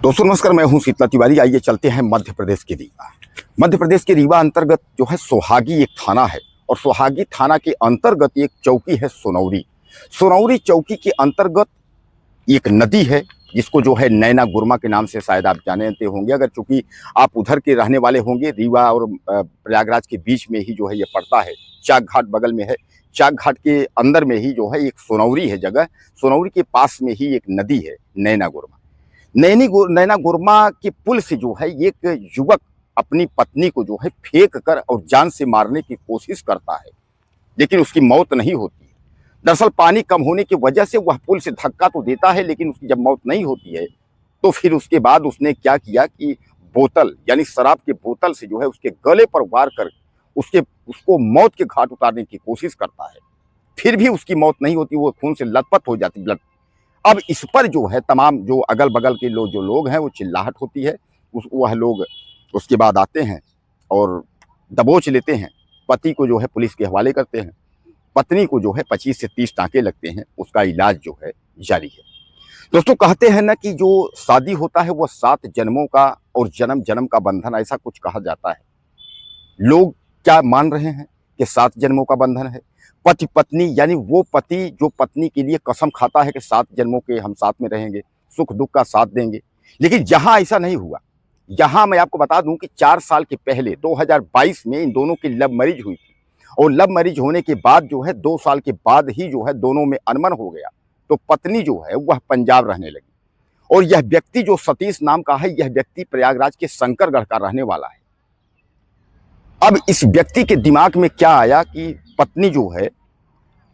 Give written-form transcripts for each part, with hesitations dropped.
दोस्तों नमस्कार, मैं हूं शीतला तिवारी। आइए चलते हैं मध्य प्रदेश के रीवा। मध्य प्रदेश के रीवा अंतर्गत जो है सोहागी एक थाना है और सोहागी थाना के अंतर्गत एक चौकी है सोनौरी। सोनौरी चौकी के अंतर्गत एक नदी है जिसको जो है नैना गुरमा के नाम से शायद आप जानते होंगे, अगर चूंकि आप उधर के रहने वाले होंगे। रीवा और प्रयागराज के बीच में ही जो है ये पड़ता है। चाक घाट बगल में है। चाक घाट के अंदर में ही जो है एक सोनौरी है जगह। सोनौरी के पास में ही एक नदी है नैना गुरमा। नैना गुरमा के पुल से जो है एक युवक अपनी पत्नी को जो है फेंक कर और जान से मारने की कोशिश करता है, लेकिन उसकी मौत नहीं होती है। दरअसल पानी कम होने की वजह से वह पुल से धक्का तो देता है, लेकिन उसकी जब मौत नहीं होती है तो फिर उसके बाद उसने क्या किया कि बोतल यानी शराब के बोतल से जो है उसके गले पर वार कर उसको मौत के घाट उतारने की कोशिश करता है। फिर भी उसकी मौत नहीं होती, वो खून से लथपथ हो जाती, ब्लड। अब इस पर जो है तमाम जो अगल बगल के लोग हैं वो चिल्लाहट होती है। वह लोग उसके बाद आते हैं और दबोच लेते हैं। पति को जो है पुलिस के हवाले करते हैं। पत्नी को जो है 25 से 30 टाँके लगते हैं। उसका इलाज जो है जारी है। दोस्तों कहते हैं ना कि जो शादी होता है वह 7 जन्मों का और जन्म जन्म का बंधन, ऐसा कुछ कहा जाता है। लोग क्या मान रहे हैं कि 7 जन्मों का बंधन है। पति पत्नी यानी वो पति जो पत्नी के लिए कसम खाता है कि 7 जन्मों के हम साथ में रहेंगे, सुख दुख का साथ देंगे। लेकिन यहाँ ऐसा नहीं हुआ। यहाँ मैं आपको बता दूं कि 4 साल के पहले 2022 में इन दोनों की लव मैरिज हुई थी और लव मैरिज होने के बाद जो है 2 साल के बाद ही जो है दोनों में अनबन हो गया। तो पत्नी जो है वह पंजाब रहने लगी और यह व्यक्ति जो सतीश नाम का है, यह व्यक्ति प्रयागराज के शंकरगढ़ का रहने वाला है। अब इस व्यक्ति के दिमाग में क्या आया कि पत्नी जो है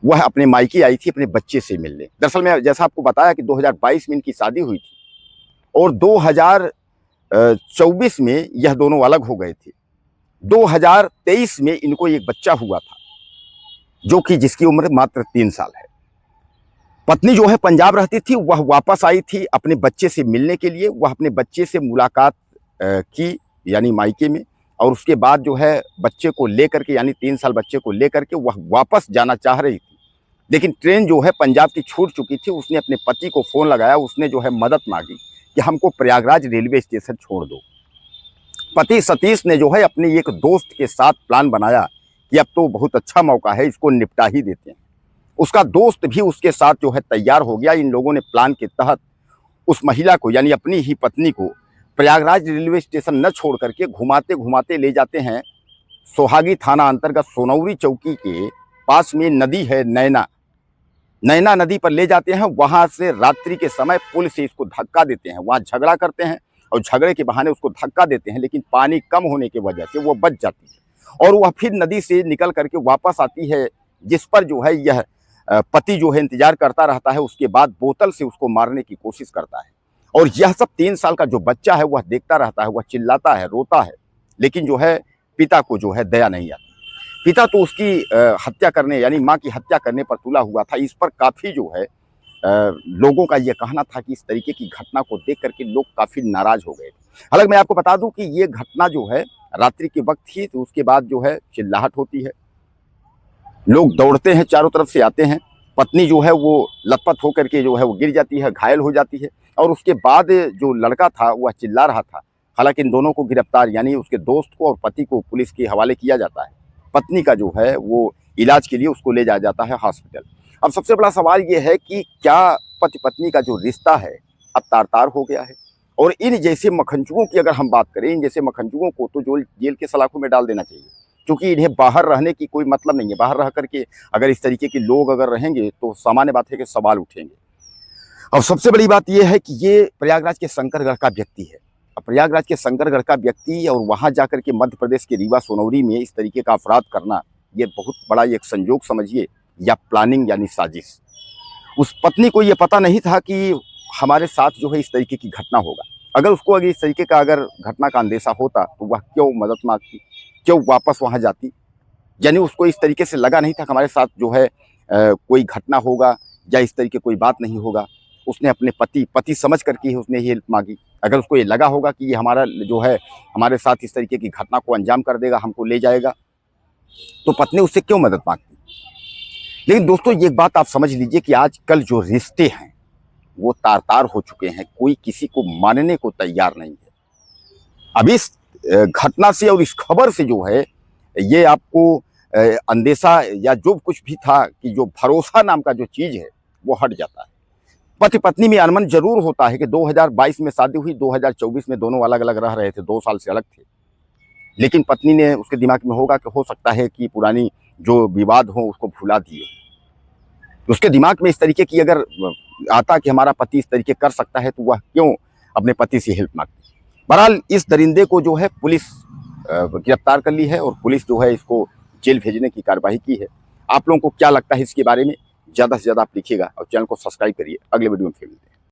वह अपने मायके आई थी अपने बच्चे से मिलने। दरअसल मैं जैसा आपको बताया कि 2022 में इनकी शादी हुई थी और 2024 में यह दोनों अलग हो गए थे। 2023 में इनको एक बच्चा हुआ था जो कि जिसकी उम्र मात्र 3 साल है। पत्नी जो है पंजाब रहती थी, वह वापस आई थी अपने बच्चे से मिलने के लिए। वह अपने बच्चे से मुलाकात की यानी मायके में, और उसके बाद जो है बच्चे को लेकर के यानी 3 साल बच्चे को लेकर के वह वापस जाना चाह रही थी। लेकिन ट्रेन जो है पंजाब की छूट चुकी थी। उसने अपने पति को फ़ोन लगाया, उसने जो है मदद मांगी कि हमको प्रयागराज रेलवे स्टेशन छोड़ दो। पति सतीश ने जो है अपने एक दोस्त के साथ प्लान बनाया कि अब तो बहुत अच्छा मौका है, इसको निपटा ही देते हैं। उसका दोस्त भी उसके साथ जो है तैयार हो गया। इन लोगों ने प्लान के तहत उस महिला को यानी अपनी ही पत्नी को प्रयागराज रेलवे स्टेशन न छोड़ करके घुमाते घुमाते ले जाते हैं सोहागी थाना अंतर्गत सोनौरी चौकी के पास में नदी है नैना नदी पर ले जाते हैं। वहां से रात्रि के समय पुल से इसको धक्का देते हैं। वहां झगड़ा करते हैं और झगड़े के बहाने उसको धक्का देते हैं, लेकिन पानी कम होने की वजह से वो बच जाती है और वह फिर नदी से निकल करके वापस आती है, जिस पर जो है यह पति जो है इंतजार करता रहता है। उसके बाद बोतल से उसको मारने की कोशिश करता है और यह सब 3 साल का जो बच्चा है वह देखता रहता है। वह चिल्लाता है, रोता है, लेकिन जो है पिता को जो है दया नहीं आती। पिता तो उसकी हत्या करने यानी माँ की हत्या करने पर तुला हुआ था। इस पर काफ़ी जो है लोगों का यह कहना था कि इस तरीके की घटना को देख करके लोग काफ़ी नाराज़ हो गए। हालांकि मैं आपको बता दूं कि ये घटना जो है रात्रि के वक्त थी, तो उसके बाद जो है चिल्लाहट होती है, लोग दौड़ते हैं, चारों तरफ से आते हैं। पत्नी जो है वो लथपथ होकर के जो है वो गिर जाती है, घायल हो जाती है और उसके बाद जो लड़का था वह चिल्ला रहा था। हालांकि इन दोनों को गिरफ्तार यानी उसके दोस्त को और पति को पुलिस के हवाले किया जाता है। पत्नी का जो है वो इलाज के लिए उसको ले जाया जाता है हॉस्पिटल। अब सबसे बड़ा सवाल ये है कि क्या पति पत्नी का जो रिश्ता है अब तार-तार हो गया है? और इन जैसे मखनचुओं की अगर हम बात करें, इन जैसे मखनचुओं को तो जो जेल के सलाखों में डाल देना चाहिए, क्योंकि इन्हें बाहर रहने की कोई मतलब नहीं है। बाहर रह करके अगर इस तरीके के लोग अगर रहेंगे तो सामान्य बात है कि सवाल उठेंगे। अब सबसे बड़ी बात यह है कि ये प्रयागराज के शंकरगढ़ का व्यक्ति है। अब प्रयागराज के शंकरगढ़ का व्यक्ति और वहाँ जाकर के मध्य प्रदेश के रीवा सोनौरी में इस तरीके का अपराध करना, ये बहुत बड़ा एक संयोग समझिए या प्लानिंग यानी साजिश। उस पत्नी को ये पता नहीं था कि हमारे साथ जो है इस तरीके की घटना होगा। अगर उसको अगर इस तरीके का अगर घटना का अंदेशा होता तो वह क्यों मदद मांगती, क्यों वापस वहाँ जाती? यानी उसको इस तरीके से लगा नहीं था कि हमारे साथ जो है कोई घटना होगा या इस तरीके कोई बात नहीं होगा। उसने अपने पति समझ करके ही उसने हेल्प मांगी। अगर उसको ये लगा होगा कि ये हमारा जो है हमारे साथ इस तरीके की घटना को अंजाम कर देगा, हमको ले जाएगा, तो पत्नी उससे क्यों मदद मांगती? लेकिन दोस्तों एक बात आप समझ लीजिए कि आजकल जो रिश्ते हैं वो तार-तार हो चुके हैं, कोई किसी को मानने को तैयार नहीं है। अब इस घटना से और इस खबर से जो है ये आपको अंदेशा या जो कुछ भी था कि जो भरोसा नाम का जो चीज़ है वो हट जाता है। पति पत्नी में अनबन जरूर होता है कि 2022 में शादी हुई, 2024 में दोनों अलग-अलग रह रहे थे, 2 साल से अलग थे। लेकिन पत्नी ने उसके दिमाग में होगा कि हो सकता है कि पुरानी जो विवाद हो उसको भुला दिए। उसके दिमाग में इस तरीके की अगर आता कि हमारा पति इस तरीके कर सकता है तो वह क्यों अपने पति से हेल्प मांगती। बहरहाल इस दरिंदे को जो है पुलिस गिरफ्तार कर ली है और पुलिस जो है इसको जेल भेजने की कार्रवाई की है। आप लोगों को क्या लगता है इसके बारे में ज़्यादा से ज़्यादा आप लिखिएगा और चैनल को सब्सक्राइब करिए। अगले वीडियो में फिर मिलते हैं।